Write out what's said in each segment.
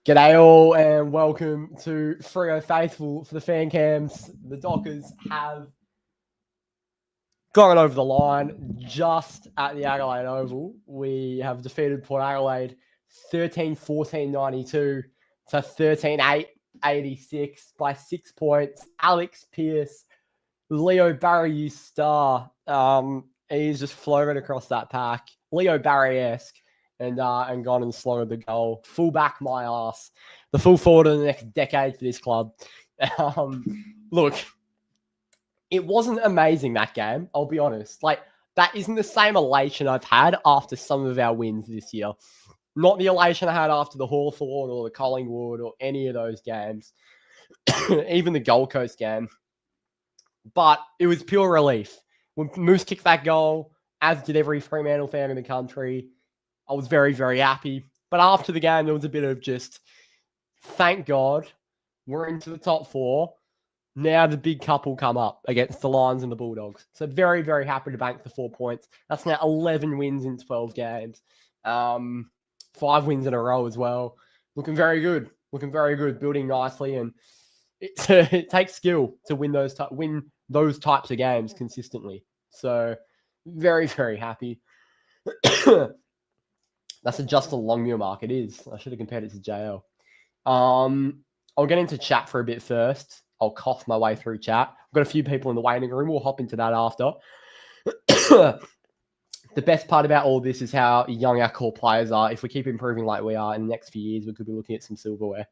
G'day all and welcome to Freo Faithful for the fan cams. The Dockers have gone over the line just at the Adelaide Oval. We have defeated Port Adelaide 13-14-92 to 13-8-86 by 6 points. Alex Pearce, Leo Barry star. He's just floated across that pack. Leo Barry-esque. And gone and slotted the goal. Full back my ass. The full forward of the next decade for this club. Look, it wasn't amazing, that game. I'll be honest. That isn't the same elation I've had after some of our wins this year. Not the elation I had after the Hawthorn or the Collingwood or any of those games. Even the Gold Coast game. But it was pure relief. When Moose kicked that goal, as did every Fremantle fan in the country, I was very, very happy. But after the game, there was a bit of just, thank God, we're into the top four. Now the big couple come up against the Lions and the Bulldogs. So very, very happy to bank the 4 points. That's now 11 wins in 12 games. 5 wins in a row as well. Looking very good. Building nicely. And it takes skill to win those types of games consistently. So very, very happy. That's just a Longmuir mark. It is. I should have compared it to JL. I'll get into chat for a bit first. I'll cough my way through chat. I've got a few people in the waiting room. We'll hop into that after. The best part about all this is how young our core players are. If we keep improving like we are in the next few years, we could be looking at some silverware.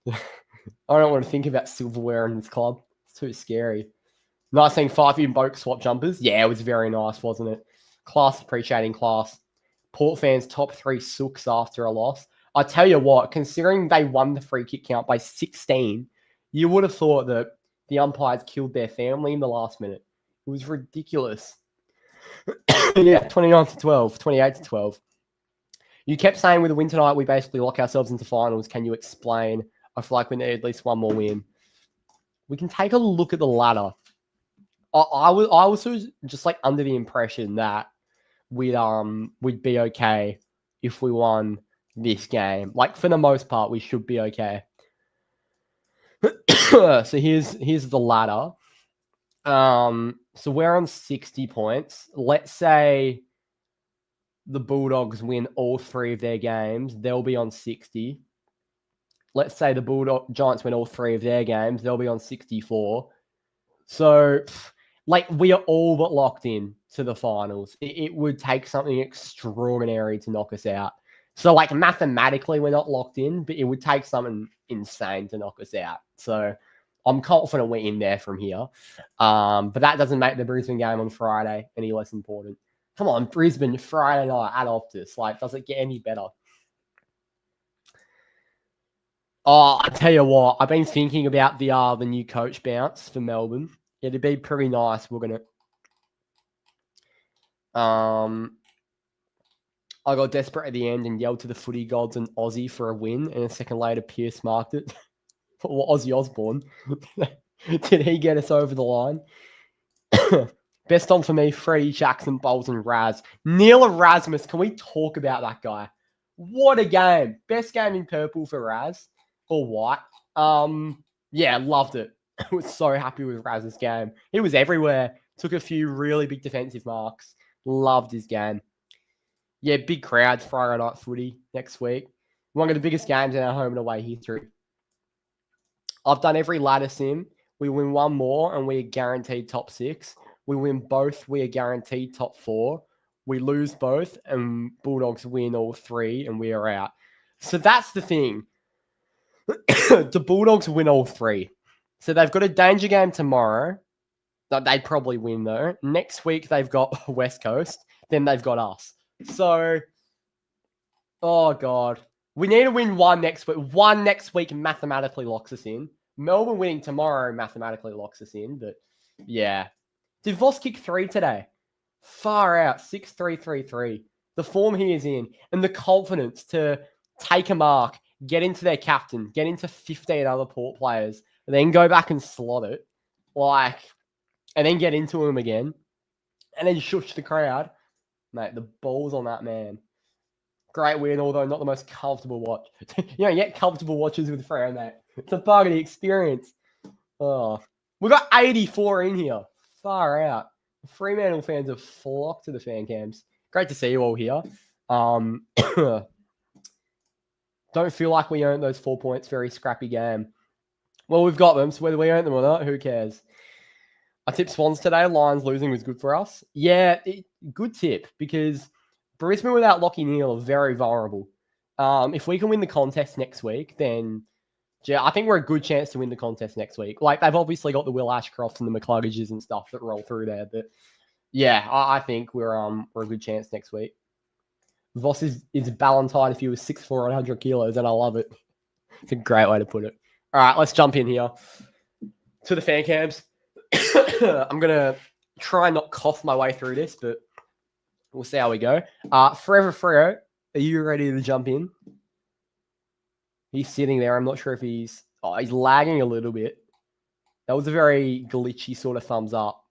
I don't want to think about silverware in this club. It's too scary. Nice seeing 5 in boat swap jumpers. Yeah, it was very nice, wasn't it? Class appreciating class. Port fans top 3 sooks after a loss. I tell you what, considering they won the free kick count by 16, you would have thought that the umpires killed their family in the last minute. It was ridiculous. Yeah, 29-12, 28-12. You kept saying with a win tonight, we basically lock ourselves into finals. Can you explain? I feel like we need at least one more win. We can take a look at the ladder. I was sort of just like under the impression that we'd be okay if we won this game. Like, for the most part, we should be okay. So here's the ladder. So we're on 60 points. Let's say the Bulldogs win all 3 of their games, they'll be on 60. Let's say the Giants win all 3 of their games, they'll be on 64. So, we are all but locked in to the finals. It would take something extraordinary to knock us out. So, mathematically, we're not locked in, but it would take something insane to knock us out. So, I'm confident we're in there from here. But that doesn't make the Brisbane game on Friday any less important. Come on, Brisbane, Friday night at Optus. Does it get any better? Oh, I tell you what, I've been thinking about the new coach bounce for Melbourne. It'd be pretty nice. We're gonna. I got desperate at the end and yelled to the footy gods and Aussie for a win, and a second later, Pearce marked it. Well, Ozzy Osbourne. Did he get us over the line? Best on for me, Freddie, Jackson, Bowles, and Raz. Neil Erasmus, can we talk about that guy? What a game. Best game in purple for Raz. Or white. Yeah, loved it. I was so happy with Raz's game. He was everywhere. Took a few really big defensive marks. Loved his game. Yeah, big crowds, Friday night footy next week. One of the biggest games in our home and away history. I've done every ladder sim. We win one more and we are guaranteed top 6. We win both, we are guaranteed top 4. We lose both and Bulldogs win all 3 and we are out. So that's the thing. The Bulldogs win all 3. So they've got a danger game tomorrow. They'd probably win though. Next week they've got West Coast. Then they've got us. So, oh God. We need to win one next week. One next week mathematically locks us in. Melbourne winning tomorrow mathematically locks us in. But yeah. Did Voss kick 3 today? Far out. 6-3-3-3. The form he is in. And the confidence to take a mark, get into their captain, get into 15 other Port players, and then go back and slot it. And then get into him again. And then shush the crowd. Mate, the balls on that man. Great win, although not the most comfortable watch. You don't get comfortable watches with Freo, mate. It's a part of the experience. Oh, we got 84 in here. Far out. Fremantle fans have flocked to the fan cams. Great to see you all here. Don't feel like we earned those 4 points. Very scrappy game. Well, we've got them, so whether we earned them or not, who cares? I tipped Swans today. Lions losing was good for us. Yeah, good tip, because Brisbane without Lockie Neal are very vulnerable. If we can win the contest next week, then yeah, I think we're a good chance to win the contest next week. Like, they've obviously got the Will Ashcrofts and the McCluggages and stuff that roll through there, but yeah, I think we're a good chance next week. Voss is Ballantyne if he was 6'4", 100 kilos, and I love it. It's a great way to put it. All right, let's jump in here to the fan cams. I'm going to try and not cough my way through this, but we'll see how we go. Forever Freo, are you ready to jump in? He's sitting there. I'm not sure if he's lagging a little bit. That was a very glitchy sort of thumbs up.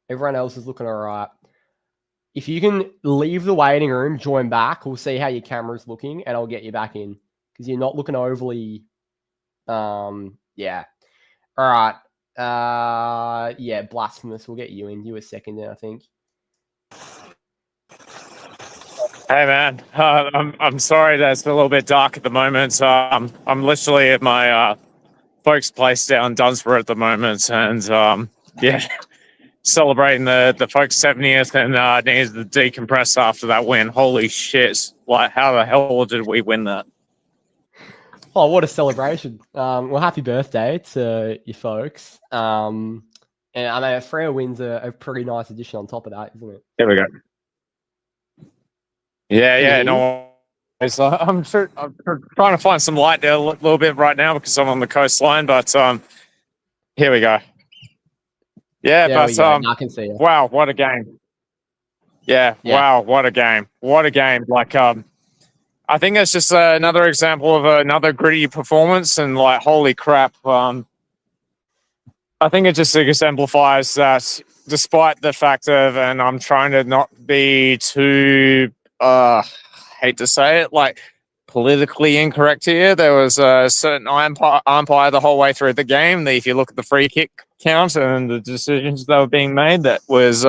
Everyone else is looking all right. If you can leave the waiting room, join back, we'll see how your camera's looking, and I'll get you back in, because you're not looking overly, yeah. All right. Yeah, Blasphemous. We'll get you in. You were second then, I think. Hey man, I'm sorry that it's a little bit dark at the moment. I'm literally at my folks' place down Dunsborough at the moment, and yeah, celebrating the folks' 70th, and needed to decompress after that win. Holy shit! Like, how the hell did we win that? Oh, what a celebration! Well, happy birthday to you folks. And I know Freo wins a pretty nice addition on top of that, isn't it? Here we go. Yeah, no. So I'm trying to find some light there a little bit right now because I'm on the coastline, but here we go. Yeah, there but I can see you. Wow, what a game! Yeah, wow, what a game! What a game! Like, I think it's just another example of another gritty performance, and like, holy crap! I think it just exemplifies that, despite the fact of, and I'm trying to not be too, hate to say it, like politically incorrect here. There was a certain umpire the whole way through the game. If you look at the free kick count and the decisions that were being made, that was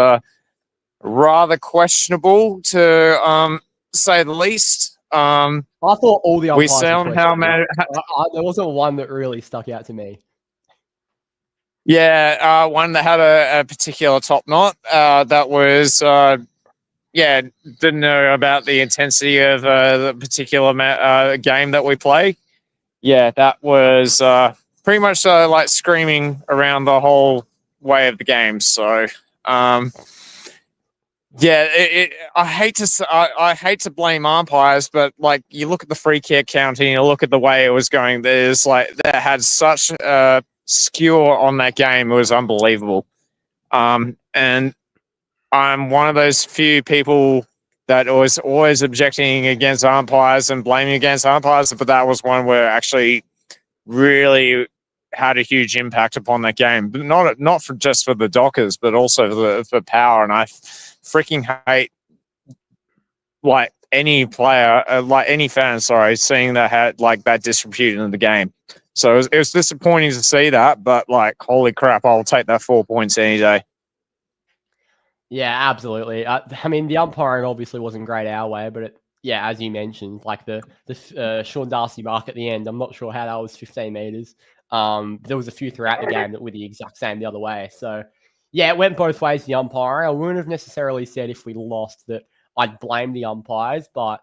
rather questionable, to say the least. I thought all the umpires there wasn't one that really stuck out to me. Yeah, one that had a particular top knot. That was, didn't know about the intensity of the particular game that we play. Yeah, that was pretty much like screaming around the whole way of the game. So, yeah, I hate to blame umpires, but like, you look at the free kick count and you look at the way it was going. There's like, that had such a skewer on that game. It was unbelievable. And I'm one of those few people that was always objecting against umpires and blaming against umpires, but that was one where actually really had a huge impact upon that game. But not for just for the Dockers, but also for Power. And I freaking hate, like, any player, like any fan, seeing that had like that disrepute in the game. So it was disappointing to see that, but like, holy crap, I'll take that 4 points any day. Yeah, absolutely. I mean, the umpiring obviously wasn't great our way, but yeah, as you mentioned, like the Sean Darcy mark at the end, I'm not sure how that was 15 meters. There was a few throughout the game that were the exact same the other way. So yeah, it went both ways, the umpiring. I wouldn't have necessarily said if we lost that I'd blame the umpires, but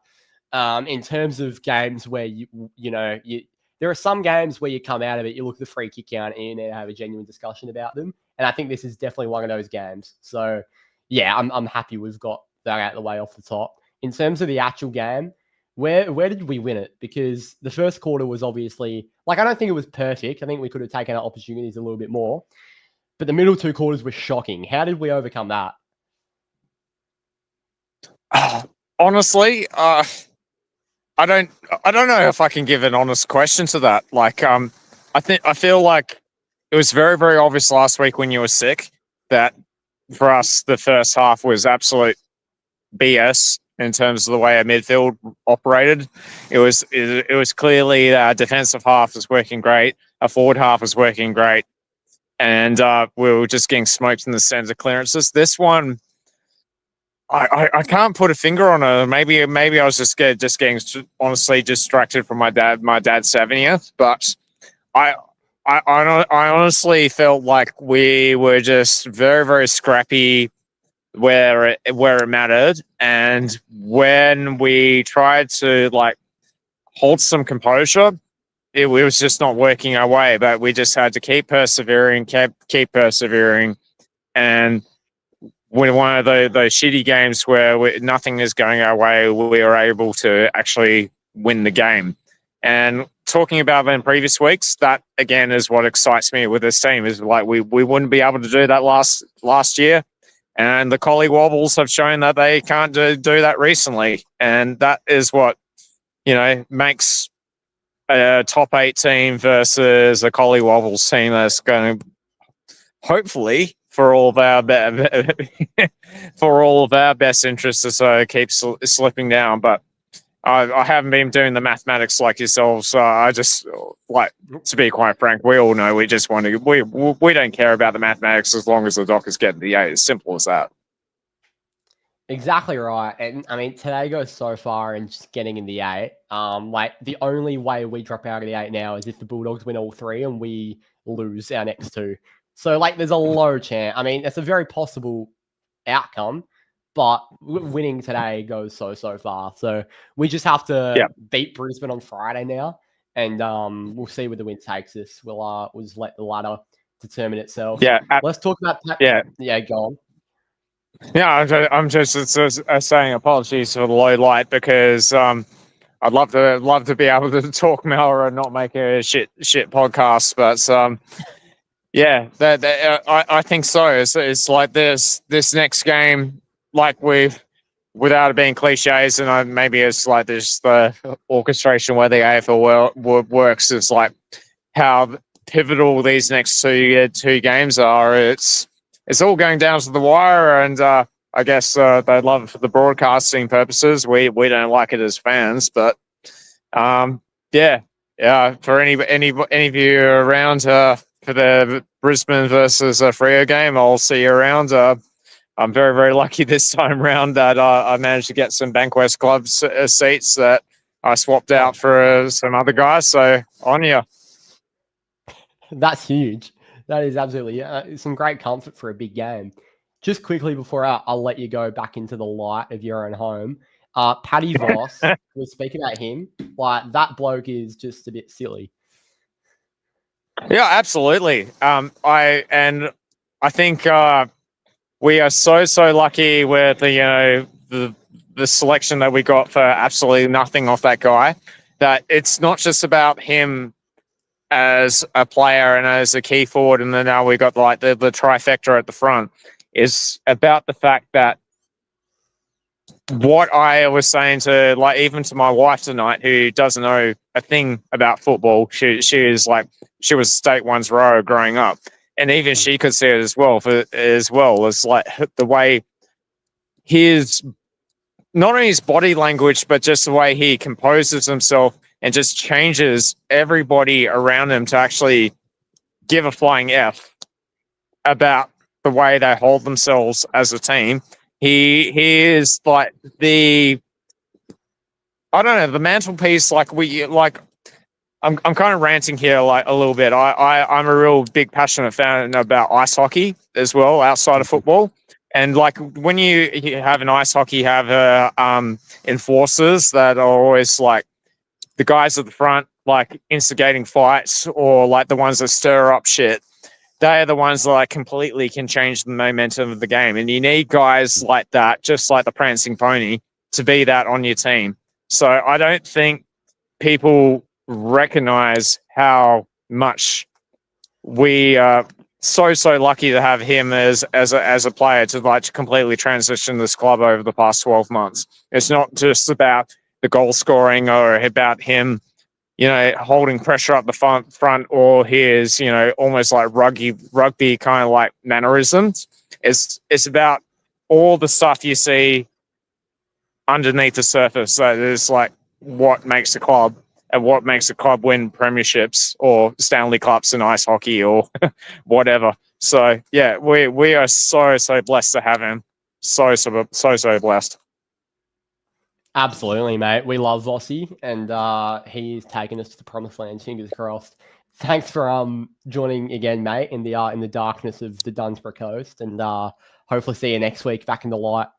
in terms of games where there are some games where you come out of it, you look at the free kick count and you need to have a genuine discussion about them. And I think this is definitely one of those games. So yeah, I'm happy we've got that out of the way off the top. In terms of the actual game, where did we win it? Because the first quarter was obviously, like, I don't think it was perfect. I think we could have taken our opportunities a little bit more. But the middle two quarters were shocking. How did we overcome that? Honestly, I don't know if I can give an honest question to that. Like, I feel like it was very, very obvious last week when you were sick that for us the first half was absolute BS, in terms of the way our midfield operated. It was clearly our defensive half was working great, our forward half was working great, and we were just getting smoked in the centre clearances. This one, I can't put a finger on it. Maybe I was just getting honestly distracted from my dad's 70th, but I honestly felt like we were just very, very scrappy where it mattered, and when we tried to like hold some composure, it was just not working our way. But we just had to keep persevering, keep persevering, and when one of those shitty games where nothing is going our way, we were able to actually win the game. And talking about in previous weeks, that again is what excites me with this team. Is like we wouldn't be able to do that last year, and the Collie Wobbles have shown that they can't do that recently, and that is what makes a top 8 team versus a Collie Wobbles team that's going to hopefully for all of our best interests to keep slipping down. But I haven't been doing the mathematics like yourselves. So I just to be quite frank, we all know we just want to. We don't care about the mathematics as long as the Dockers get the 8. As simple as that. Exactly right. And I mean, today goes so far in just getting in the 8. The only way we drop out of the 8 now is if the Bulldogs win all 3 and we lose our next 2. So, there's a low chance. I mean, it's a very possible outcome, but winning today goes so far. So we just have to beat Brisbane on Friday now, and we'll see where the win takes us. We'll just let the ladder determine itself. Yeah. Let's talk about that. Yeah, go on. Yeah, I'm just saying apologies for the low light because I'd love to be able to talk more and not make a shit podcast, but yeah, I think so. It's like this next game, without it being cliches, and maybe it's like this the orchestration where the AFL works is like how pivotal these next two games are. It's all going down to the wire, and I guess they love it for the broadcasting purposes. We don't like it as fans, but yeah. For any of you around for the Brisbane versus Freo game, I'll see you around. I'm very, very lucky this time round that I managed to get some Bankwest Club seats that I swapped out for some other guys. So on you. That's huge. That is absolutely some great comfort for a big game. Just quickly before I'll let you go back into the light of your own home. Paddy Voss, we'll speak about him. That bloke is just a bit silly. Yeah, absolutely. I think we are so lucky with the selection that we got for absolutely nothing off that guy. That it's not just about him as a player and as a key forward, and then now we got the trifecta at the front. Is about the fact that what I was saying to even to my wife tonight, who doesn't know a thing about football. She was a state one's row growing up, and even she could see it as well. It's like the way his not only his body language, but just the way he composes himself and just changes everybody around him to actually give a flying F about the way they hold themselves as a team. He is like the mantelpiece. I'm kind of ranting here a little bit. I'm a real big passionate fan about ice hockey as well outside of football. And when you have an ice hockey, you have enforcers that are always the guys at the front, instigating fights or the ones that stir up shit. They are the ones that completely can change the momentum of the game. And you need guys like that, just like the prancing pony, to be that on your team. So I don't think people recognize how much we are so lucky to have him as a player to completely transition this club over the past 12 months. It's not just about the goal scoring or about him holding pressure up the front or his, almost like rugby kind of mannerisms. It's about all the stuff you see underneath the surface. So there's like what makes a club and what makes a club win premierships or Stanley Cups in ice hockey or whatever. So yeah, we are so blessed to have him. So blessed. Absolutely, mate. We love Vossi, and he's taken us to the promised land. Fingers crossed. Thanks for joining again, mate, in the darkness of the Dunsborough coast, and hopefully see you next week back in the light.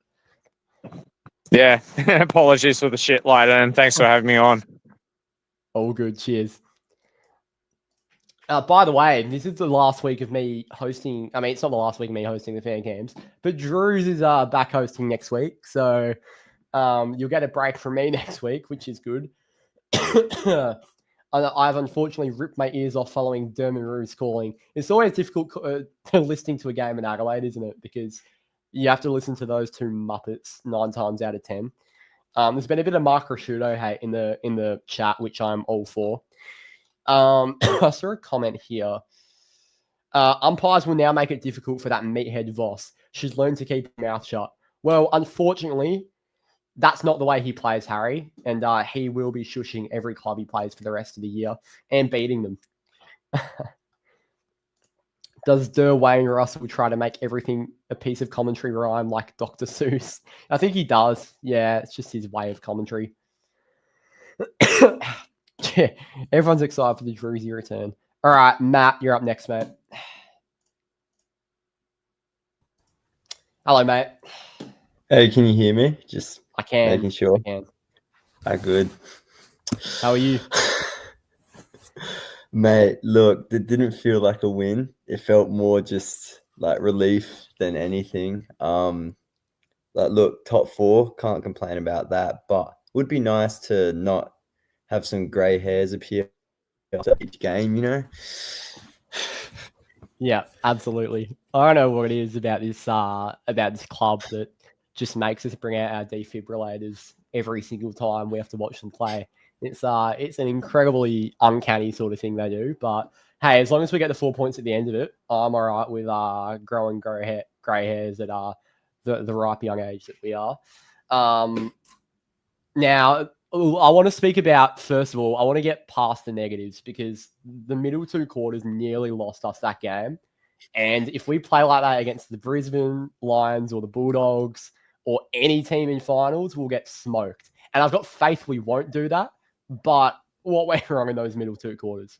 Yeah, apologies for the shit light, and thanks for having me on. All good. Cheers. By the way, this is the last week of me hosting. I mean, it's not the last week of me hosting the fan cams, but Drew's is back hosting next week, so you'll get a break from me next week, which is good. I've unfortunately ripped my ears off following Dermot Roos calling. It's always difficult listening to a game in Adelaide, isn't it? Because you have to listen to those two Muppets 9 times out of 10. There's been a bit of Mark Rashudo hate in the chat, which I'm all for. I saw a comment here. Umpires will now make it difficult for that meathead Voss. She's learned to keep her mouth shut. Well, unfortunately, that's not the way he plays, Harry, and he will be shushing every club he plays for the rest of the year and beating them. Does Wayne Russell try to make everything a piece of commentary rhyme like Dr. Seuss? I think he does. Yeah, it's just his way of commentary. Yeah, everyone's excited for the Druzy return. All right, Matt, you're up next, mate. Hello, mate. Hey, can you hear me? Just I can. making sure. I can. Good. How are you? Mate, look, it didn't feel like a win. It felt more just like relief than anything. Look, top 4, can't complain about that, but would be nice to not have some grey hairs appear after each game, you know? Yeah, absolutely. I don't know what it is about this club that just makes us bring out our defibrillators every single time we have to watch them play. It's an incredibly uncanny sort of thing they do. But hey, as long as we get the 4 points at the end of it, I'm all right with growing grey hairs at the ripe young age that we are. Now, I want to speak about, first of all, I want to get past the negatives because the middle 2 quarters nearly lost us that game. And if we play like that against the Brisbane Lions or the Bulldogs or any team in finals, we'll get smoked. And I've got faith we won't do that. But what went wrong in those middle 2 quarters?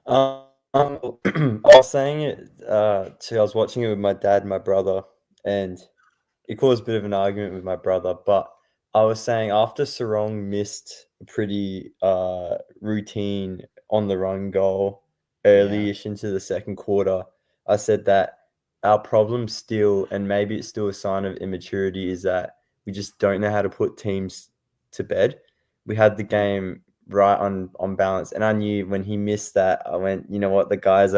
I was saying it I was watching it with my dad and my brother, and it caused a bit of an argument with my brother, but I was saying after Sarong missed a pretty routine on the run goal early-ish into the second quarter, I said that our problem still, and maybe it's still a sign of immaturity, is that we just don't know how to put teams to bed. We had the game right on balance, and I knew when he missed that, I went, you know what, the guys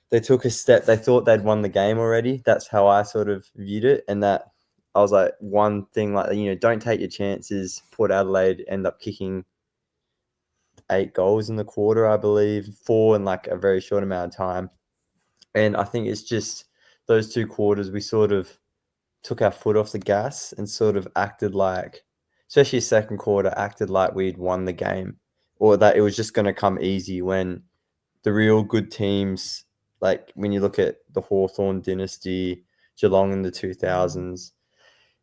they took a step. They thought they'd won the game already. That's how I sort of viewed it. And that I was like, one thing, like, you know, don't take your chances. Port Adelaide end up kicking 8 goals in the quarter, I believe, 4 in like a very short amount of time. And I think it's just those 2 quarters, we sort of took our foot off the gas and sort of acted like, especially second quarter, acted like we'd won the game or that it was just going to come easy when the real good teams, like when you look at the Hawthorn dynasty, Geelong in the 2000s,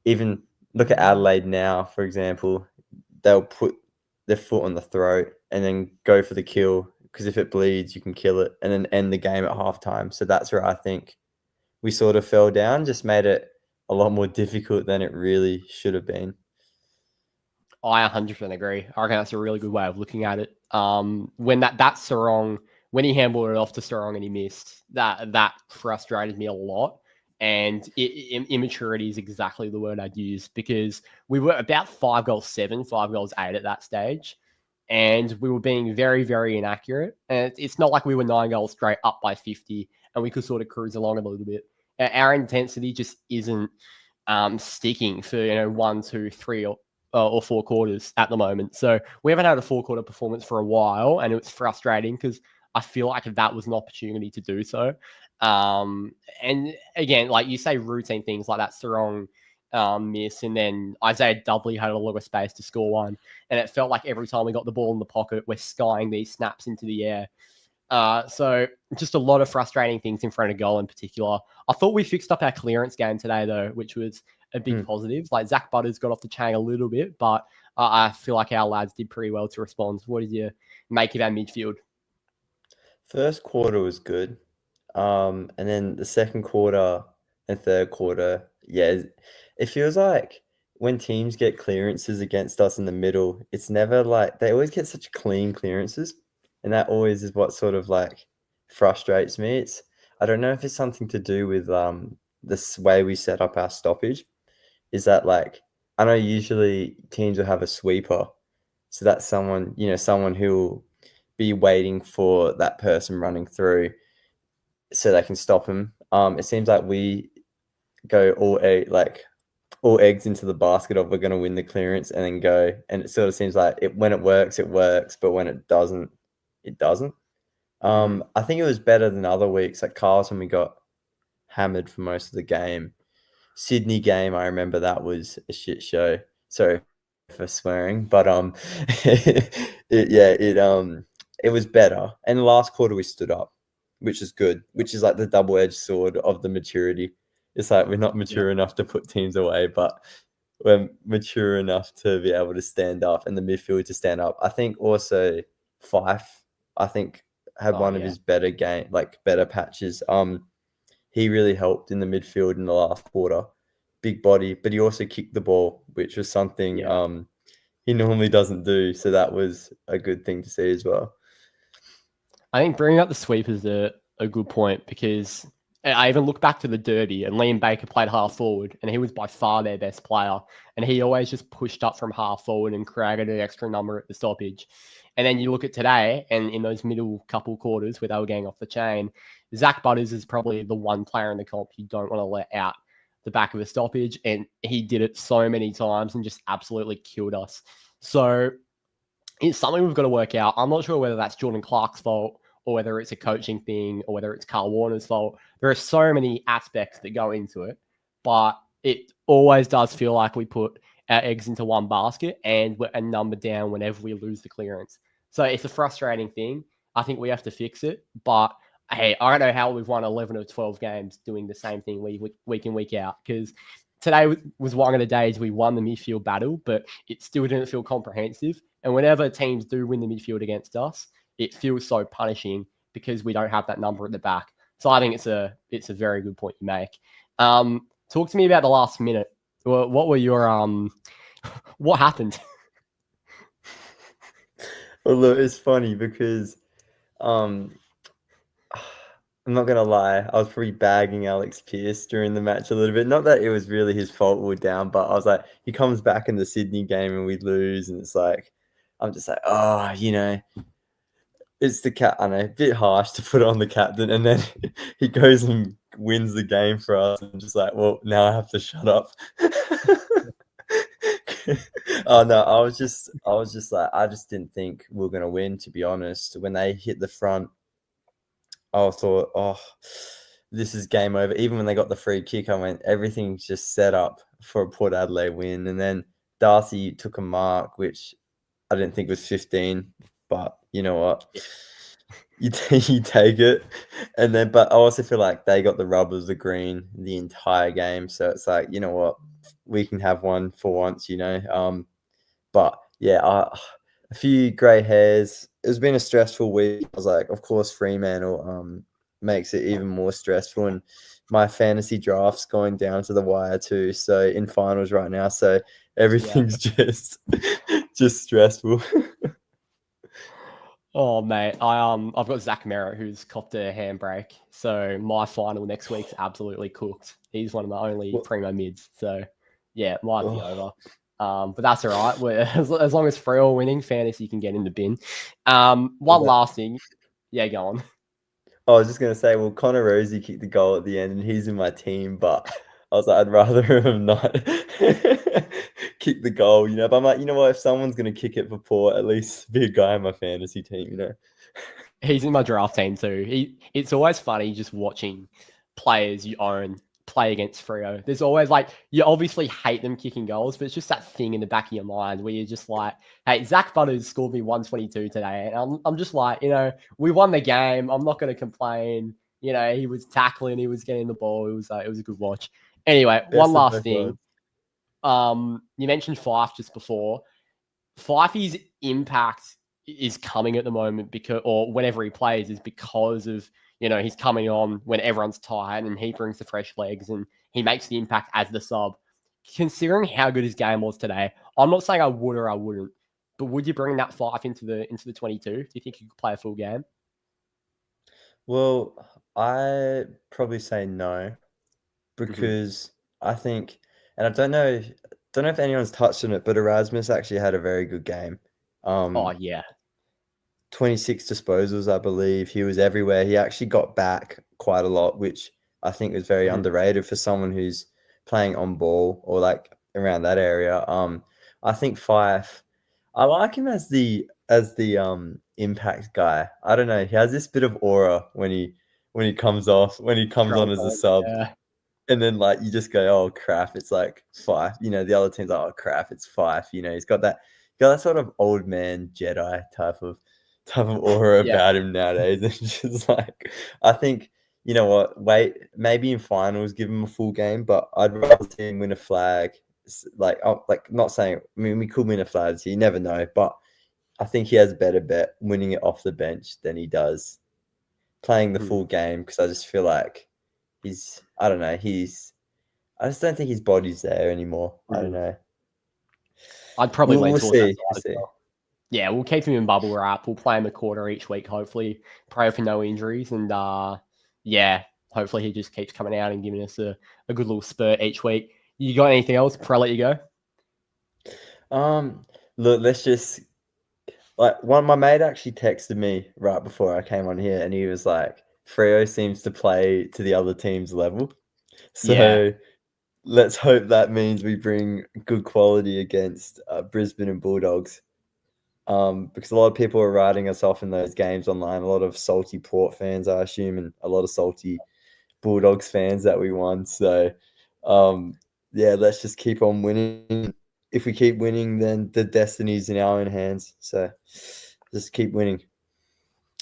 even look at Adelaide now, for example, they'll put their foot on the throat and then go for the kill because if it bleeds, you can kill it and then end the game at halftime. So that's where I think we sort of fell down, just made it a lot more difficult than it really should have been. I 100% agree. I reckon that's a really good way of looking at it. When that's Sarong, when he handballed it off to Sarong and he missed, that frustrated me a lot. And immaturity is exactly the word I'd use because we were about 5 goals 7, 5 goals 8 at that stage. And we were being very, very inaccurate. And it's not like we were 9 goals straight up by 50 and we could sort of cruise along a little bit. Our intensity just isn't sticking for 1, 2, 3 or 4 quarters at the moment. So we haven't had a 4-quarter performance for a while, and it was frustrating because I feel like that was an opportunity to do so. And again, like you say, routine things like that Sarong miss, and then Isaiah Dudley had a lot of space to score one, and it felt like every time we got the ball in the pocket, we're skying these snaps into the air. So just a lot of frustrating things in front of goal in particular. I thought we fixed up our clearance game today, though, which was a big positive. Like Zach Butters got off the chain a little bit, but I feel like our lads did pretty well to respond. What did you make of our midfield? First quarter was good. And then the second quarter and third quarter, yeah, it feels like when teams get clearances against us in the middle, it's never like they always get such clean clearances. And that always is what sort of like frustrates me. I don't know if it's something to do with this way we set up our stoppage. Is that like I know usually teams will have a sweeper. So that's someone who will be waiting for that person running through so they can stop him. It seems like we go all eggs into the basket of we're going to win the clearance and then go. And it sort of seems like when it works, but when it doesn't, it doesn't. I think it was better than other weeks. Like Carlton, we got hammered for most of the game. Sydney game, I remember that was a shit show. Sorry for swearing, but it was better. And the last quarter we stood up, which is good, which is like the double-edged sword of the maturity. It's like we're not mature enough to put teams away, but we're mature enough to be able to stand up and the midfield to stand up. I think also Fife, had one of his better patches. He really helped in the midfield in the last quarter. Big body, but he also kicked the ball, which was something he normally doesn't do. So that was a good thing to see as well. I think bringing up the sweep is a good point because I even look back to the derby and Liam Baker played half forward and he was by far their best player. And he always just pushed up from half forward and created an extra number at the stoppage. And then you look at today and in those middle couple quarters where they were getting off the chain, Zach Butters is probably the one player in the comp you don't want to let out the back of a stoppage. And he did it so many times and just absolutely killed us. So it's something we've got to work out. I'm not sure whether that's Jordan Clark's fault or whether it's a coaching thing or whether it's Carl Warner's fault. There are so many aspects that go into it, but it always does feel like we put our eggs into one basket and we're a number down whenever we lose the clearance. So it's a frustrating thing. I think we have to fix it, but hey, I don't know how we've won 11 of 12 games doing the same thing week in, week out, because today was one of the days we won the midfield battle, but it still didn't feel comprehensive. And whenever teams do win the midfield against us, it feels so punishing because we don't have that number at the back. So I think it's a very good point you make. Talk to me about the last minute. What were your what happened? Well, look, it's funny because I'm not gonna lie, I was probably bagging Alex Pearce during the match a little bit. Not that it was really his fault we were down, but I was like, he comes back in the Sydney game and we lose, and it's like, I'm just like, it's the cat. I know, a bit harsh to put on the captain, and then he goes and wins the game for us. And just like, well, now I have to shut up. Oh no, I was just like, I just didn't think we were gonna win. To be honest, when they hit the front, I thought, oh, this is game over. Even when they got the free kick, I went, everything's just set up for a Port Adelaide win. And then Darcy took a mark, which I didn't think was 15. But you know what? You take it. And then, but I also feel like they got the rub of the green the entire game. So it's like, you know what? We can have one for once, But yeah, a few grey hairs. It's been a stressful week. I was like, of course, Fremantle makes it even more stressful. And my fantasy draft's going down to the wire too. So in finals right now. So everything's just stressful. Oh mate, I've got Zach Merritt who's copped a handbrake, so my final next week's absolutely cooked. He's one of my only primo mids, so yeah, it might be over. But that's all right. As long as Freo are winning, fantasy can get in the bin. One last thing, go on. I was just gonna say, well, Connor Rosie kicked the goal at the end, and he's in my team, but I was like, I'd rather him not kick the goal, But I'm like, you know what? If someone's gonna kick it for Port, at least be a guy in my fantasy team, He's in my draft team too. It's always funny just watching players you own play against Freo. There's always like, you obviously hate them kicking goals, but it's just that thing in the back of your mind where you're just like, hey, Zach Butters scored me 122 today. And I'm just like, we won the game. I'm not going to complain. He was tackling, he was getting the ball. It was a good watch. Anyway, one last thing. You mentioned Fife just before. Fifey's impact is coming at the moment or whenever he plays is because of, he's coming on when everyone's tired and he brings the fresh legs and he makes the impact as the sub. Considering how good his game was today, I'm not saying I would or I wouldn't, but would you bring that Fife into the 22? Do you think he could play a full game? Well, I probably say no, because I think, and I don't know if anyone's touched on it, but Erasmus actually had a very good game. Oh yeah, 26 disposals, I believe. He was everywhere. He actually got back quite a lot, which I think was very underrated for someone who's playing on ball or like around that area. I think Fife, I like him as the impact guy. I don't know. He has this bit of aura when he comes on as a sub. Yeah. And then like you just go, oh crap, it's like Fife. The other team's like, oh crap, it's Fife. He's got that sort of old man Jedi type of aura about him nowadays. And just like, I think, you know what, wait, maybe in finals give him a full game, but I'd rather see him win a flag. Like not saying, I mean, we could win a flag, so you never know, but I think he has a better bet winning it off the bench than he does playing the full game, because I just feel like I just don't think his body's there anymore. I don't know. I'd probably we'll lean see. We'll see. Yeah, we'll keep him in bubble wrap. We'll play him a quarter each week, hopefully. Pray for no injuries. And hopefully he just keeps coming out and giving us a good little spurt each week. You got anything else before I let you go? Look, let's just my mate actually texted me right before I came on here, and he was like, Freo seems to play to the other team's level. So let's hope that means we bring good quality against Brisbane and Bulldogs. Because a lot of people are writing us off in those games online. A lot of salty Port fans, I assume, and a lot of salty Bulldogs fans that we won. So, let's just keep on winning. If we keep winning, then the destiny's in our own hands. So just keep winning.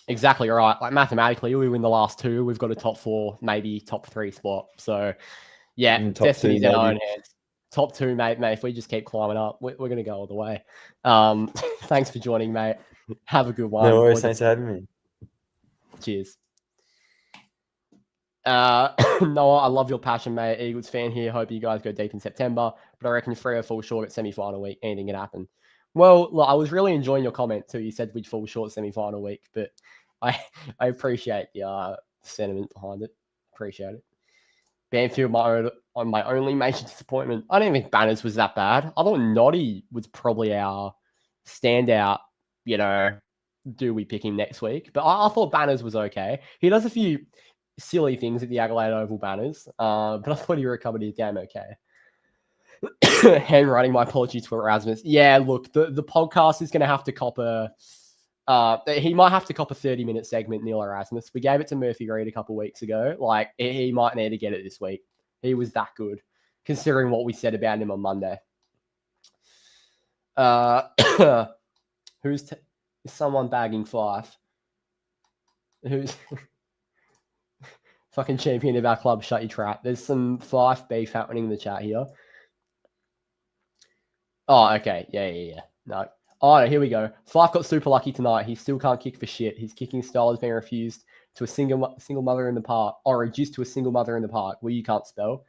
Exactly right. Like mathematically, we win the last two. We've got a top 4, maybe top 3 spot. So, destiny's in our own hands. Top 2, mate. If we just keep climbing up, we're going to go all the way. Thanks for joining, mate. Have a good one. No worries. Thanks for having me. Cheers. Noah, I love your passion, mate. Eagles fan here. Hope you guys go deep in September, but I reckon Freo fall short at semi-final week. Anything can happen. Well, look, I was really enjoying your comment too. You said we'd fall short semi-final week, but I appreciate the sentiment behind it. Appreciate it. Banfield, my only major disappointment. I don't think Banners was that bad. I thought Noddy was probably our standout, do we pick him next week? But I thought Banners was okay. He does a few silly things at the Adelaide Oval Banners, but I thought he recovered his game okay. Handwriting, my apologies to Erasmus. Yeah, look, the podcast is going to have to cop he might have to cop a 30-minute segment, Neil Erasmus. We gave it to Murphy Reid a couple of weeks ago. Like, he might need to get it this week. He was that good, considering what we said about him on Monday. Is someone bagging Fife? Who's fucking champion of our club? Shut your trap. There's some Fife beef happening in the chat here. Oh, okay. Yeah. No. Oh, no, here we go. Fife got super lucky tonight. He still can't kick for shit. His kicking style has been refused to a single mother in the park, or reduced to a single mother in the park. Well, you can't spell.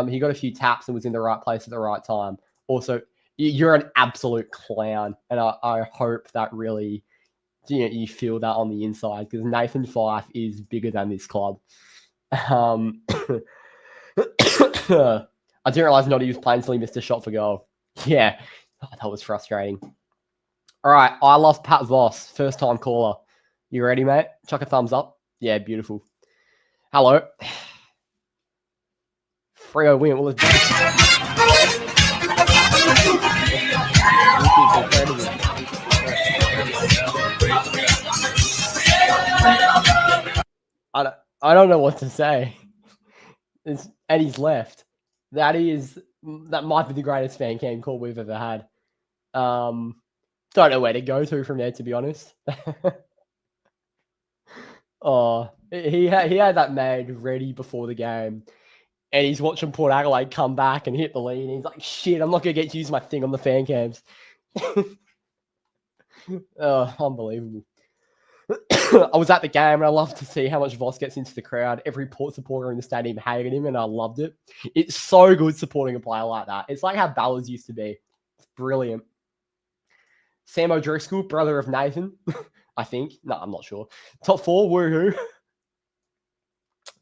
He got a few taps and was in the right place at the right time. Also, you're an absolute clown, and I hope that really, you feel that on the inside, because Nathan Fife is bigger than this club. I didn't realize Noddy was playing until he missed a shot for goal. Yeah, that was frustrating. All right, I love Pat Voss, first time caller. You ready, mate? Chuck a thumbs up. Yeah, beautiful. Hello. Freo win. Well, I don't know what to say. And he's left. That might be the greatest fan cam call we've ever had. Don't know where to go to from there, to be honest. Oh, he had that made ready before the game, and he's watching Port Adelaide come back and hit the lead. And he's like, "Shit, I'm not gonna get to use my thing on the fan cams." Oh, unbelievable. I was at the game and I loved to see how much Voss gets into the crowd. Every Port supporter in the stadium hated him and I loved it. It's so good supporting a player like that. It's like how Ballas used to be. It's brilliant. Sam O'Driscoll, brother of Nathan, I think. No, I'm not sure. Top 4, woohoo.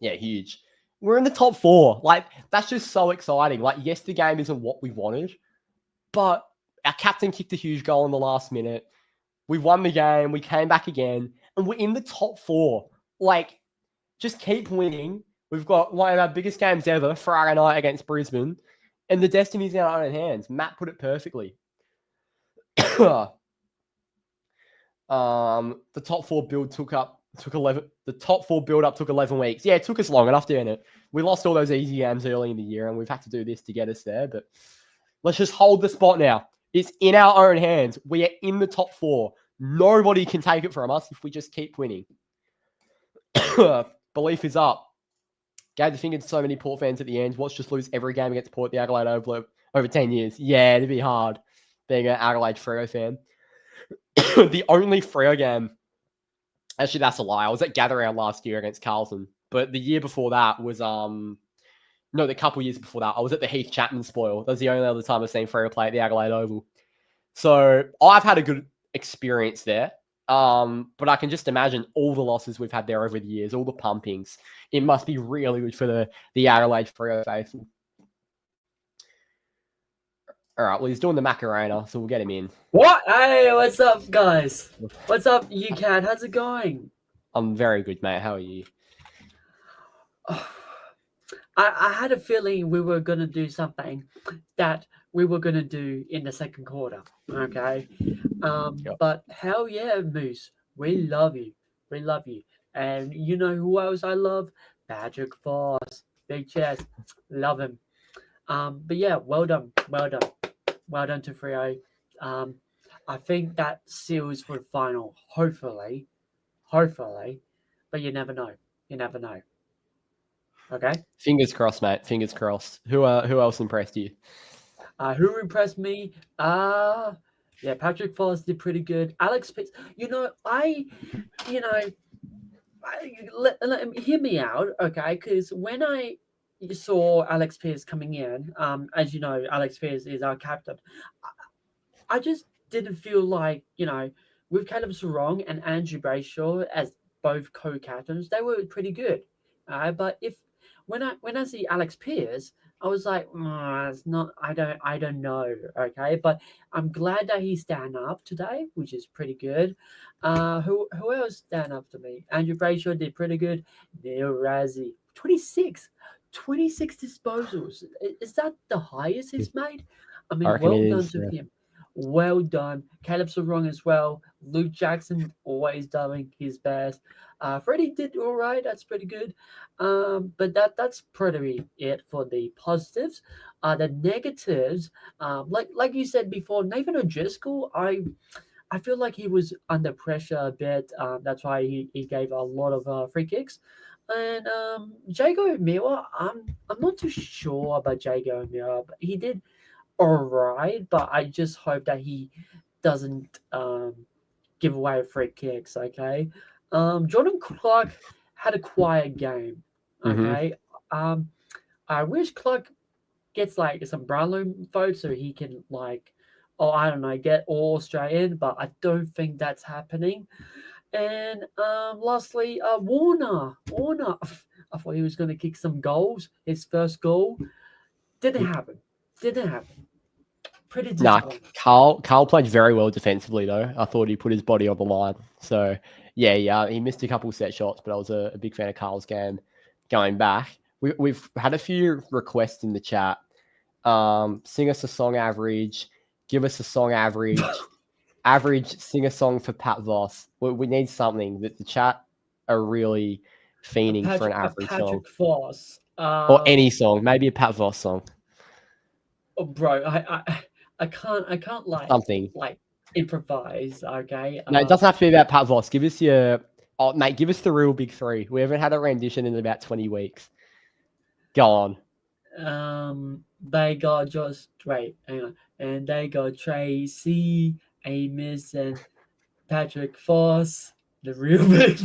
Yeah, huge. We're in the top 4. Like, that's just so exciting. Like, yes, the game isn't what we wanted, but our captain kicked a huge goal in the last minute. We won the game. We came back again. And we're in the top 4. Like, just keep winning. We've got one of our biggest games ever, Friday night against Brisbane. And the destiny's in our own hands. Matt put it perfectly. The top 4 build took 11. The top 4 build up took 11 weeks. Yeah, it took us long enough, didn't it? We lost all those easy games early in the year, and we've had to do this to get us there. But let's just hold the spot now. It's in our own hands. We are in the top 4. Nobody can take it from us if we just keep winning. Belief is up. Gave the finger to so many Port fans at the end. Watched us lose every game against Port, the Adelaide Oval, over 10 years. Yeah, it'd be hard being an Adelaide Freo fan. The only Freo game, actually that's a lie. I was at Gather Round last year against Carlton, but the year before that was the couple years before that I was at the Heath Chapman spoil. That's the only other time I've seen Freo play at the Adelaide Oval. So I've had a good experience there. But I can just imagine all the losses we've had there over the years, all the pumpings. It must be really good for the Adelaide Freo Faithful. All right, well, he's doing the Macarena, so we'll get him in. What? Hey, what's up, guys? What's up, UCAD? How's it going? I'm very good, mate. How are you? I had a feeling we were going to do something that we were going to do in the second quarter, okay? Yep. But hell yeah, Moose. We love you. We love you. And you know who else I love? Patrick Foss. Big chest. Love him. But yeah, well done. Well done. Well done to Freo. I think that seals for the final. Hopefully. But you never know. You never know. Okay. Fingers crossed, mate. Fingers crossed. Who else impressed you? Who impressed me? Yeah, Patrick Foss did pretty good. Alex Pitts. Hear me out, okay? Because when I saw Alex Pearce coming in, as you know, Alex Pearce is our captain. I just didn't feel like, with Caleb Sarong and Andrew Brayshaw as both co-captains, they were pretty good. But when I see Alex Pearce, I was like, it's not. I don't know. Okay, but I'm glad that he stand up today, which is pretty good. Who else stand up to me? Andrew Brayshaw did pretty good. Neil Razzie, 26 disposals. Is that the highest he's made? I mean, well done to him. Well done. Caleb Sarong as well. Luke Jackson always doing his best. Freddie did all right. That's pretty good. But that's pretty it for the positives. The negatives, like you said before, Nathan O'Driscoll, I feel like he was under pressure a bit. That's why he gave a lot of free kicks. And Jago Mira, I'm not too sure about Jago Mira, but he did all right. But I just hope that he doesn't give away free kicks. Okay. Jordan Clark had a quiet game. Okay. Mm-hmm. I wish Clark gets like some Brownlow votes so he can get all Australian, but I don't think that's happening. And lastly, Warner. I thought he was going to kick some goals. His first goal didn't happen. Pretty disappointing. Carl played very well defensively though. I thought he put his body on the line. So yeah, he missed a couple set shots, but I was a big fan of Carl's game going back. We've had a few requests in the chat. Sing us a song average. Give us a song average. Average, sing a song for Pat Voss. We need something that the chat are really fiending for an average song. Patrick Voss Or any song, maybe a Pat Voss song. Oh, bro, I can't Something. like improvise. Okay. No, it doesn't have to be about Pat Voss. Give us mate, give us the real big three. We haven't had a rendition in about 20 weeks. Go on. They got just right, hang on, and they got Tracy, Amos, and Patrick Foss, the real big.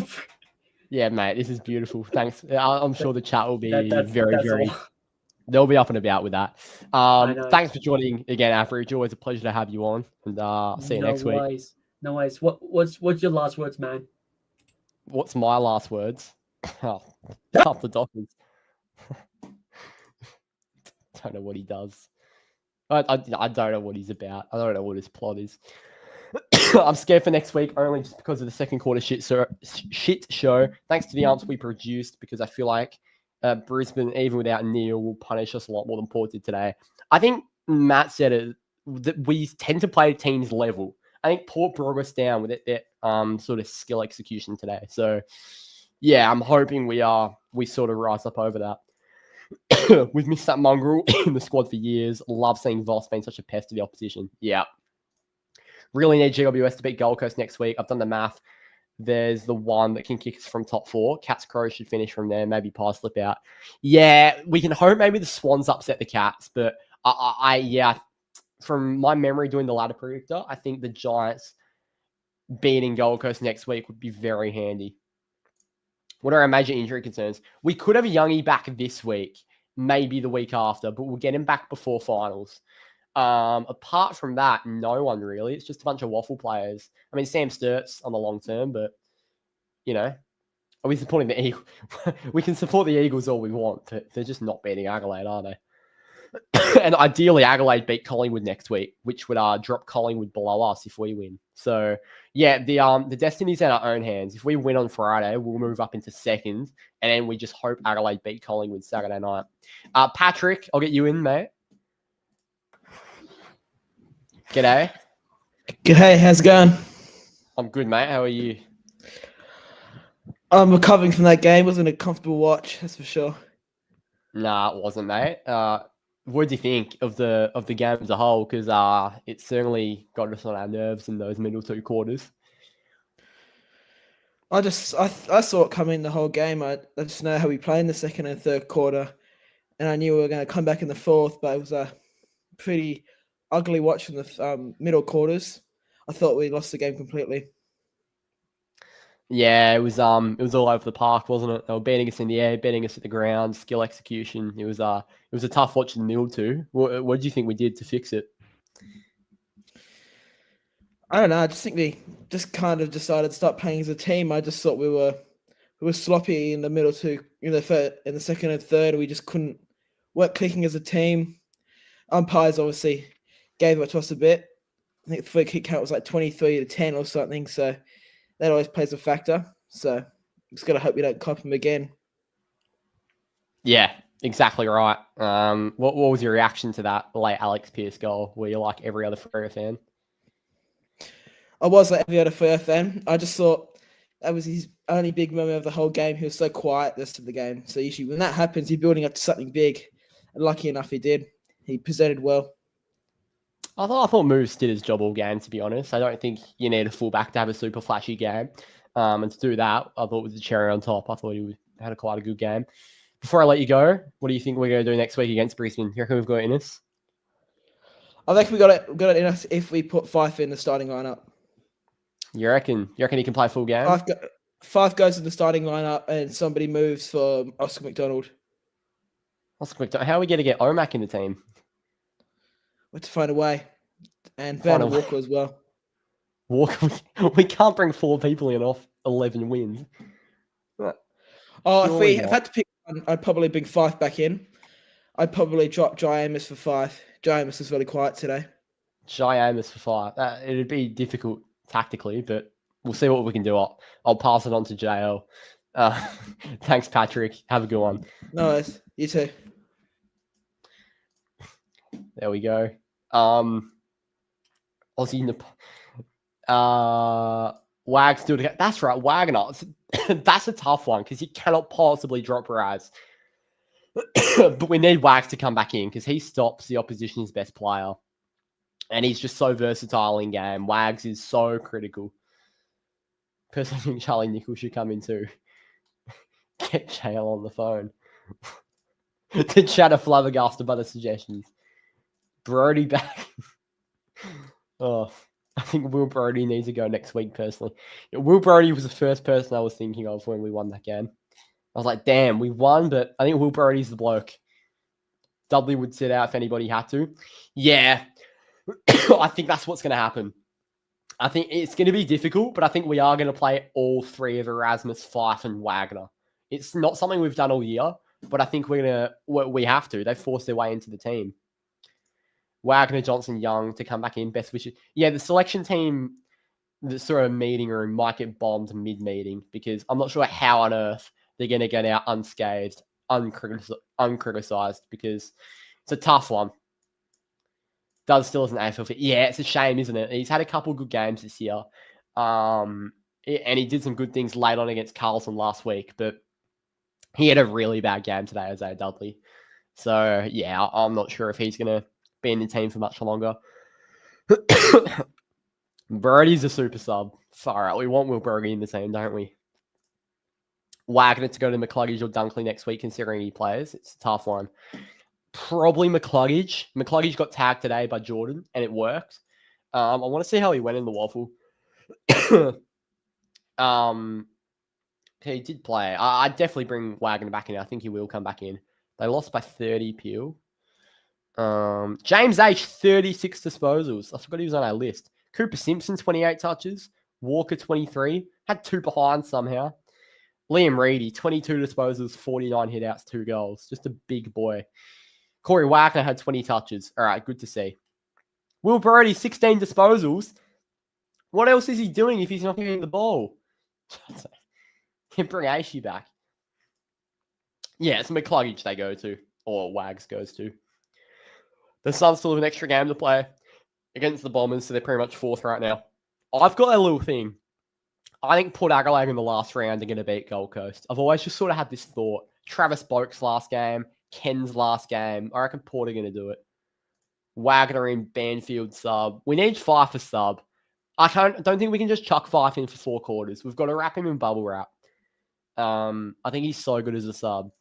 Yeah, mate, this is beautiful. Thanks. I'm sure the chat will be That's very. all. They'll be up and about with that. I know. Thanks for joining again, Average. Always a pleasure to have you on. And see you next week. No worries. What's your last words, man? What's my last words? Oh, tough the Dockers. Don't know what he does. I don't know what he's about. I don't know what his plot is. I'm scared for next week only just because of the second quarter shit show. Thanks to the answer we produced, because I feel like Brisbane, even without Neil, will punish us a lot more than Port did today. I think Matt said it, that we tend to play teams level. I think Port brought us down with their sort of skill execution today. So yeah, I'm hoping we sort of rise up over that. We've missed that mongrel in the squad for years. Love seeing Voss being such a pest to the opposition. Yeah. Really need GWS to beat Gold Coast next week. I've done the math. There's the one that can kick us from top 4. Cats Crows should finish from there. Maybe Pie slip out. Yeah, we can hope maybe the Swans upset the Cats. But from my memory doing the ladder predictor, I think the Giants beating Gold Coast next week would be very handy. What are our major injury concerns? We could have Youngie back this week, maybe the week after, but we'll get him back before finals. Apart from that, no one really. It's just a bunch of waffle players. I mean, Sam Sturt's on the long term, but are we supporting the Eagles? We can support the Eagles all we want. They're just not beating Adelaide, are they? And ideally, Adelaide beat Collingwood next week, which would drop Collingwood below us if we win. So yeah, the destiny's in our own hands. If we win on Friday, we'll move up into second, and then we just hope Adelaide beat Collingwood Saturday night. Patrick, I'll get you in, mate. G'day. Hey, how's it going? I'm good, mate. How are you? I'm recovering from that game. It wasn't a comfortable watch, that's for sure. Nah, it wasn't, mate. What do you think of the game as a whole? Because it certainly got us on our nerves in those middle 2 quarters. I saw it coming the whole game. I just know how we play in the second and third quarter, and I knew we were going to come back in the fourth, but it was a pretty ugly watch in the middle quarters. I thought we lost the game completely. Yeah, it was all over the park, wasn't it? They were beating us in the air, beating us at the ground, skill execution. It was a tough watch in the middle too. What did you think we did to fix it? I don't know. I just think we just kind of decided to start playing as a team. I just thought we were sloppy in the middle two, in the second and third. We just weren't clicking as a team. Umpires obviously gave it to us a bit. I think the free kick count was like 23-10 or something. So that always plays a factor. So just got to hope we don't cop them again. Yeah, exactly right. What was your reaction to that late Alex Pearce goal? Were you like every other Freo fan? I was like every other Freo fan. I just thought that was his only big moment of the whole game. He was so quiet the rest of the game. So usually when that happens, you're building up to something big. And lucky enough, he did. He presented well. I thought Moose did his job all game, to be honest. I don't think you need a fullback to have a super flashy game. And to do that, I thought it was a cherry on top. I thought he had quite a good game. Before I let you go, what do you think we're going to do next week against Brisbane? You reckon we've got it in us? I reckon we got it in us if we put Fife in the starting lineup. You reckon he can play full game? Fife goes in the starting lineup and somebody moves for Oscar McDonald. How are we going to get Omac in the team? We have to find a way. And Van Walker as well. Walker, we can't bring 4 people in off 11 wins. If I had to pick one, I'd probably bring Fife back in. I'd probably drop Jai Amos for Fife. Jai Amos is really quiet today. Jai Amos for 5. It'd be difficult tactically, but we'll see what we can do. I'll pass it on to JL. Thanks, Patrick. Have a good one. No, you too. There we go. Aussie Wag still together. That's right, Wagner. That's a tough one because you cannot possibly drop Raz. But we need Wags to come back in because he stops the opposition's best player. And he's just so versatile in game. Wags is so critical. Personally, I think Charlie Nichols should come in too. Get Jail on the phone. To chatter flabbergasted by the suggestions. Brody back. Oh, I think Will Brody needs to go next week, personally. Will Brody was the first person I was thinking of when we won that game. I was like, damn, we won, but I think Will Brody's the bloke. Dudley would sit out if anybody had to. Yeah, I think that's what's going to happen. I think it's going to be difficult, but I think we are going to play all three of Erasmus, Fife, and Wagner. It's not something we've done all year, but I think we have to. They've forced their way into the team. Wagner, Johnson, Young to come back in. Best wishes. Yeah, the selection team, the sort of meeting room might get bombed mid-meeting because I'm not sure how on earth they're going to get out unscathed, uncriticized because it's a tough one. Does still as an AFL fit. Yeah, it's a shame, isn't it? He's had a couple good games this year. And he did some good things late on against Carlton last week, but he had a really bad game today, Isaiah Dudley. So, yeah, I'm not sure if he's going to be in the team for much longer. Brody's a super sub. Far out. We want Will Brody in the team, don't we? Wagner to go to McCluggage or Dunkley next week, considering he plays. It's a tough one. Probably McCluggage. McCluggage got tagged today by Jordan, and it worked. I want to see how he went in the waffle. He did play. I'd definitely bring Wagner back in. I think he will come back in. They lost by 30, Peel. James H, 36 disposals. I forgot he was on our list. Cooper Simpson, 28 touches. Walker, 23. Had 2 behind somehow. Liam Reedy, 22 disposals, 49 hitouts, 2 goals. Just a big boy. Corey Wagner had 20 touches. All right, good to see. Will Brody, 16 disposals. What else is he doing if he's not getting the ball? Can bring Aishi back. Yeah, it's McCluggage they go to, or Wags goes to. The Suns still have an extra game to play against the Bombers, so they're pretty much 4th right now. I've got a little thing. I think Port Adelaide in the last round are going to beat Gold Coast. I've always just sort of had this thought. Travis Boak's last game, Ken's last game. I reckon Port are going to do it. Wagner in, Banfield sub. We need Fife a sub. I don't think we can just chuck Fife in for 4 quarters. We've got to wrap him in bubble wrap. I think he's so good as a sub.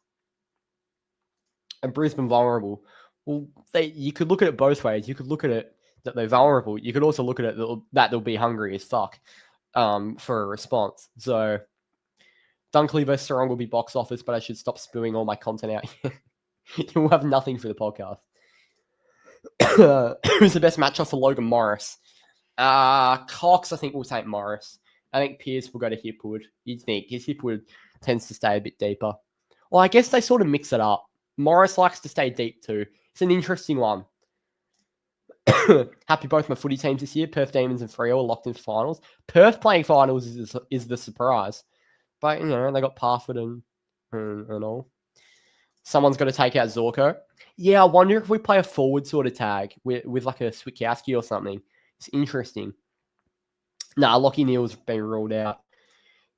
And Brisbane vulnerable. Well, you could look at it both ways. You could look at it that they're vulnerable. You could also look at it that they'll be hungry as fuck for a response. So Dunkley versus Sarong will be box office, but I should stop spewing all my content out. You'll have nothing for the podcast. Who's the best matchup for Logan Morris? Cox, I think, will take Morris. I think Pierce will go to Hipwood. You'd think his Hipwood tends to stay a bit deeper. Well, I guess they sort of mix it up. Morris likes to stay deep too. It's an interesting one. Happy both my footy teams this year. Perth Demons and Freo are locked in finals. Perth playing finals is the surprise. But, they got Parford and all. Someone's got to take out Zorko. Yeah, I wonder if we play a forward sort of tag with like a Switkowski or something. It's interesting. Lockie Neal's been ruled out.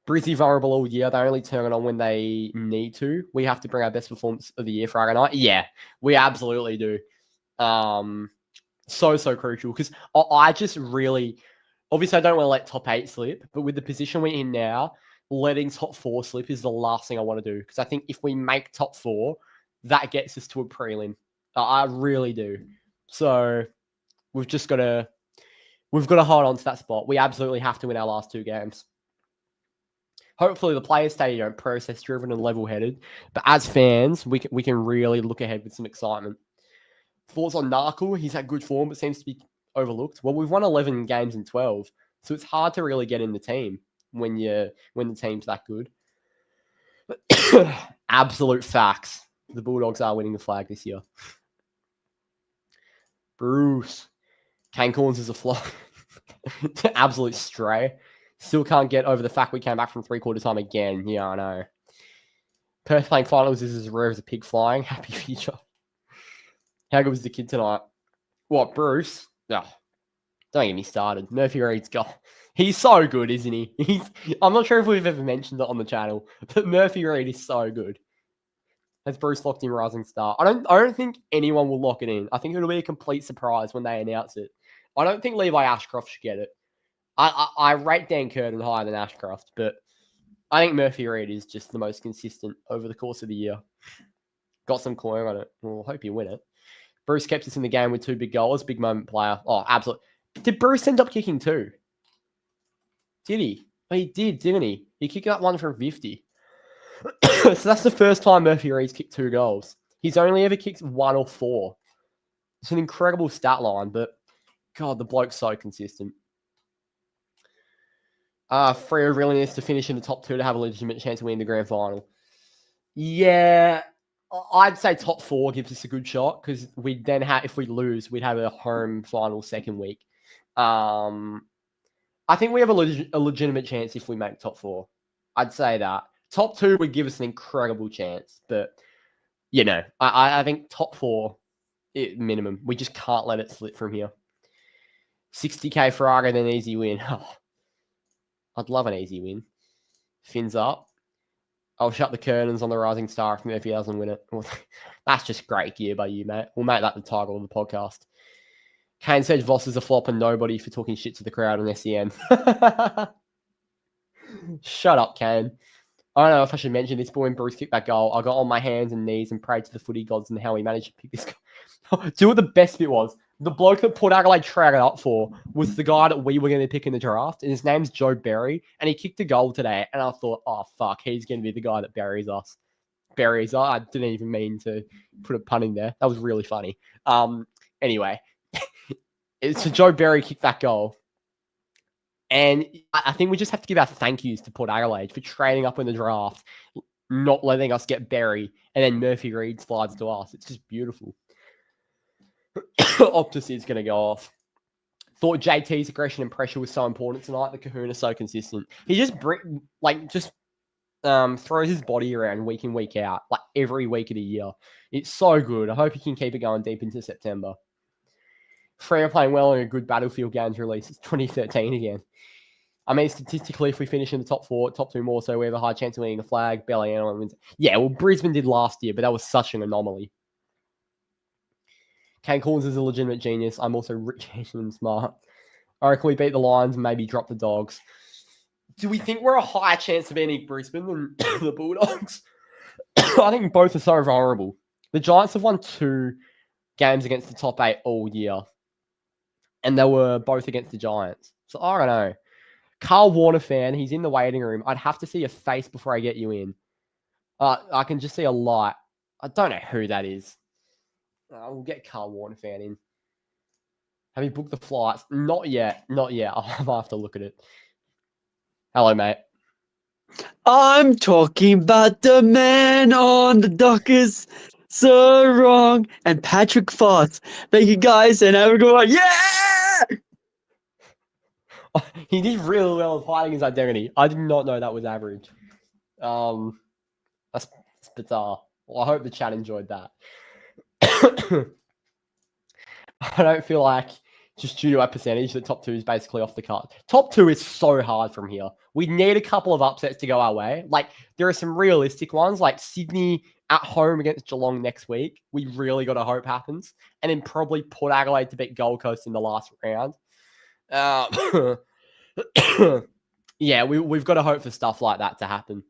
Brizzy vulnerable all year. They only turn it on when they need to. We have to bring our best performance of the year Friday night. Yeah, we absolutely do. So crucial because I just really, obviously I don't want to let top 8 slip, but with the position we're in now, letting top 4 slip is the last thing I want to do because I think if we make top 4, that gets us to a prelim. I really do. So we've got to hold on to that spot. We absolutely have to win our last 2 games. Hopefully the players stay process driven and level headed, but as fans, we can really look ahead with some excitement. Thoughts on Narkle? He's had good form, but seems to be overlooked. Well, we've won 11 games in 12, so it's hard to really get in the team when the team's that good. Absolute facts. The Bulldogs are winning the flag this year. Bruce. Kane Corns is a flop. Absolute stray. Still can't get over the fact we came back from 3/4 time again. Yeah, I know. Perth playing finals is as rare as a pig flying. Happy future. How good was the kid tonight? What, Bruce? Oh, don't get me started. Murphy Reed's got. He's so good, isn't he? I'm not sure if we've ever mentioned it on the channel, but Murphy Reed is so good. Has Bruce locked in Rising Star? I don't think anyone will lock it in. I think it'll be a complete surprise when they announce it. I don't think Levi Ashcroft should get it. I rate Dan Curtin higher than Ashcroft, but I think Murphy Reid is just the most consistent over the course of the year. Got some coin on it. We'll hope you win it. Bruce kept us in the game with 2 big goals. Big moment player. Oh, absolutely. Did Bruce end up kicking 2? Did he? Oh, he did, didn't he? He kicked that one from 50. So that's the first time Murphy Reid's kicked 2 goals. He's only ever kicked 1 or 4. It's an incredible stat line, but God, the bloke's so consistent. Freo really needs to finish in the top 2 to have a legitimate chance to win the grand final. Yeah, I'd say top 4 gives us a good shot because we'd then have, if we lose, we'd have a home final second week. I think we have a legitimate chance if we make top 4. I'd say that. Top 2 would give us an incredible chance, but I think top 4 minimum. We just can't let it slip from here. 60k Farrago, then easy win. Oh, I'd love an easy win. Fins up. I'll shut the curtains on the Rising Star if Murphy doesn't win it. That's just great gear by you, mate. We'll make that the title of the podcast. Kane said Voss is a flop and nobody for talking shit to the crowd on SEN. Shut up, Kane. I don't know if I should mention this, but when Bruce kicked that goal, I got on my hands and knees and prayed to the footy gods and how he managed to pick this goal. Do you know what the best bit was? The bloke that Port Adelaide traded up for was the guy that we were going to pick in the draft, and his name's Joe Berry, and he kicked a goal today, and I thought, oh, fuck, he's going to be the guy that buries us. Buries us. I didn't even mean to put a pun in there. That was really funny. Anyway, so Joe Berry kicked that goal. And I think we just have to give our thank yous to Port Adelaide for trading up in the draft, not letting us get Berry, and then Murphy Reid slides to us. It's just beautiful. Optus is going to go off. Thought JT's aggression and pressure was so important tonight. The Kahuna so consistent. He just throws his body around week in, week out, like every week of the year. It's so good. I hope he can keep it going deep into September. Freo playing well in a good Battlefield Games release. It's 2013 again. I mean, statistically, if we finish in the top 4, top 2 more, so we have a high chance of winning the flag. Barely anyone wins. Yeah, well, Brisbane did last year, but that was such an anomaly. Kane Collins is a legitimate genius. I'm also rich, Asian, and smart. I reckon we beat the Lions and maybe drop the Dogs. Do we think we're a higher chance of beating Brisbane than the Bulldogs? I think both are so vulnerable. The Giants have won 2 games against the top 8 all year, and they were both against the Giants. So I don't know. Carl Warner fan, he's in the waiting room. I'd have to see a face before I get you in. I can just see a light. I don't know who that is. We'll get Carl Warner fan in. Have you booked the flights? Not yet. Not yet. I'll have to look at it. Hello, mate. I'm talking about the man on the Dockers. So wrong. And Patrick Foss. Thank you guys and have a good one. Yeah! He did really well with hiding his identity. I did not know that was average. That's bizarre. Well, I hope the chat enjoyed that. I don't feel like, just due to our percentage, that top 2 is basically off the card. Top 2 is so hard from here. We need a couple of upsets to go our way. Like, there are some realistic ones, like Sydney at home against Geelong next week. We really got to hope happens. And then probably Port Adelaide to beat Gold Coast in the last round. Yeah, we've got to hope for stuff like that to happen.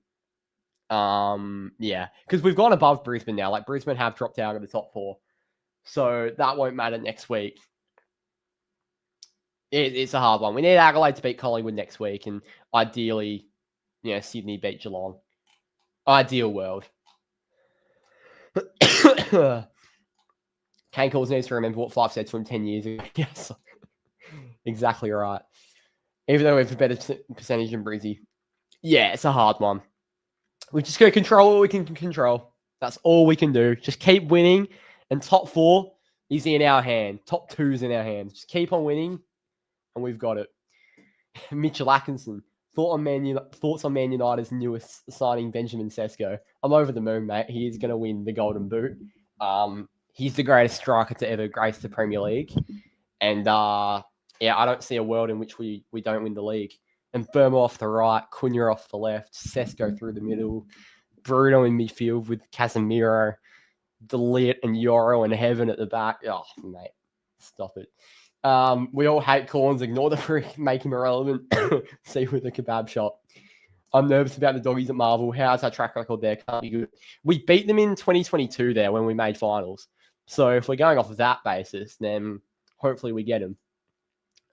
Yeah, because we've gone above Brisbane now. Like, Brisbane have dropped out of the top 4. So that won't matter next week. It's a hard one. We need Adelaide to beat Collingwood next week, and ideally, Sydney beat Geelong. Ideal world. Kane Calls needs to remember what Fife said to him 10 years ago. Yes, exactly right. Even though we have a better percentage than Brizzy. Yeah, it's a hard one. We just got to control what we can control. That's all we can do. Just keep winning, and top 4 is in our hand. Top 2 is in our hands. Just keep on winning, and we've got it. Mitchell Atkinson. Thoughts on Man United's newest signing, Benjamin Sesko. I'm over the moon, mate. He is going to win the Golden Boot. He's the greatest striker to ever grace the Premier League. And, yeah, I don't see a world in which we don't win the league. And Burma off the right, Cunha off the left, Sesko through the middle. Bruno in midfield with Casemiro, Delit and Yoro and Heaven at the back. Oh, mate, stop it. We all hate Corns. Ignore the freak. Make him irrelevant. See with the kebab shop. I'm nervous about the doggies at Marvel. How's our track record there? Can't be good. We beat them in 2022 there when we made finals. So if we're going off of that basis, then hopefully we get them.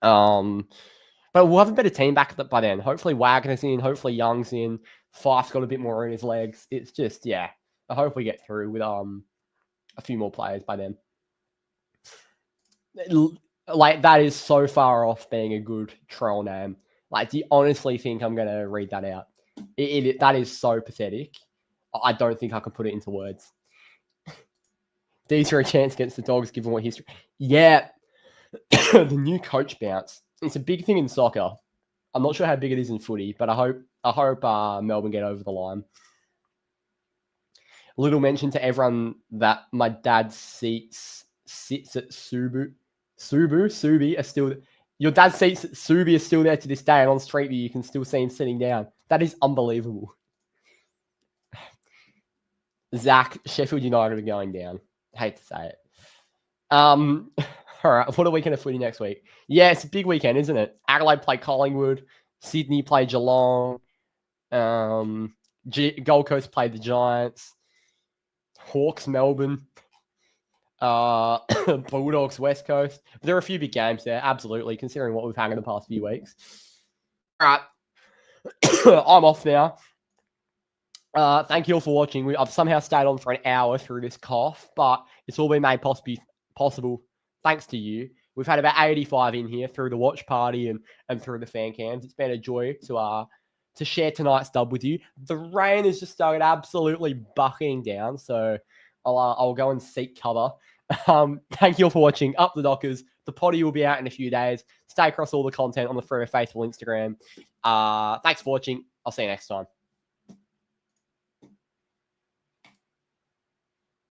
But we'll have a better team back by then. Hopefully Wagner's in. Hopefully Young's in. Fife's got a bit more in his legs. It's just, yeah. I hope we get through with a few more players by then. Like, that is so far off being a good troll name. Like, do you honestly think I'm going to read that out? That is so pathetic. I don't think I can put it into words. These are a chance against the Dogs, given what history. Yeah, the new coach bounce. It's a big thing in soccer. I'm not sure how big it is in footy, but I hope Melbourne get over the line. Little mention to everyone that my dad's sits at Subi are still. Your dad's seats at Subi are still there to this day, and on Street View you can still see him sitting down. That is unbelievable. Zach, Sheffield United are going down. Hate to say it. All right, what a weekend of footy next week. Yeah, it's a big weekend, isn't it? Adelaide play Collingwood, Sydney play Geelong, Gold Coast play the Giants, Hawks Melbourne, Bulldogs West Coast. There are a few big games there, absolutely, considering what we've had in the past few weeks. All right, I'm off now. Thank you all for watching. I've somehow stayed on for an hour through this cough, but it's all been made possible thanks to you. We've had about 85 in here through the watch party and through the fan cams. It's been a joy to share tonight's dub with you. The rain has just started absolutely bucking down, so I'll go and seek cover. Thank you all for watching. Up the Dockers. The potty will be out in a few days. Stay across all the content on the Freo Faithful Instagram. Thanks for watching. I'll see you next time.